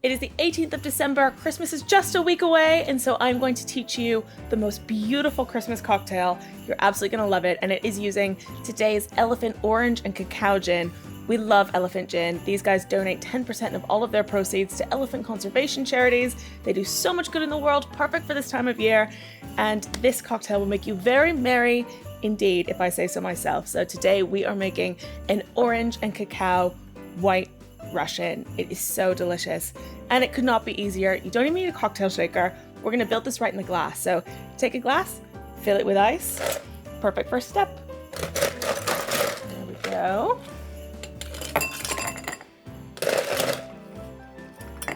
It is the 18th of December, Christmas is just a week away, and so I'm going to teach you the most beautiful Christmas cocktail. You're absolutely gonna love it, and it is using today's elephant orange and cacao gin. We love elephant gin. These guys donate 10% of all of their proceeds to elephant conservation charities. They do so much good in the world, perfect for this time of year, and this cocktail will make you very merry indeed, if I say so myself. So today we are making an orange and cacao white Russian. It is so delicious, and it could not be easier. You don't even need a cocktail shaker. We're gonna build this right in the glass. So take a glass, fill it with ice. Perfect first step. There we go.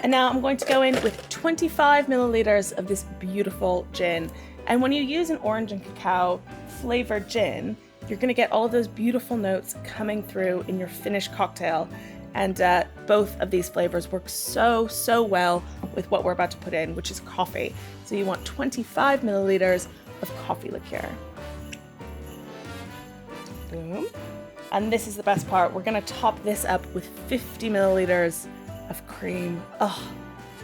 And now I'm going to go in with 25 milliliters of this beautiful gin. And when you use an orange and cacao flavored gin, you're gonna get all of those beautiful notes coming through in your finished cocktail. And both of these flavors work so, so well with what we're about to put in, which is coffee. So you want 25 milliliters of coffee liqueur. Boom. And this is the best part. We're gonna top this up with 50 milliliters of cream. Oh,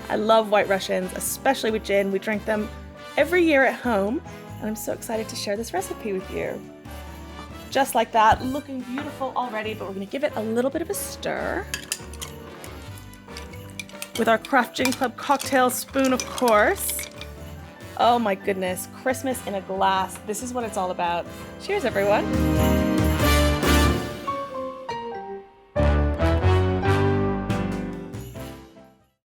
I love White Russians, especially with gin. We drink them every year at home, and I'm so excited to share this recipe with you. Just like that, looking beautiful already, but we're gonna give it a little bit of a stir. With our Craft Gin Club cocktail spoon, of course. Oh my goodness, Christmas in a glass. This is what it's all about. Cheers, everyone.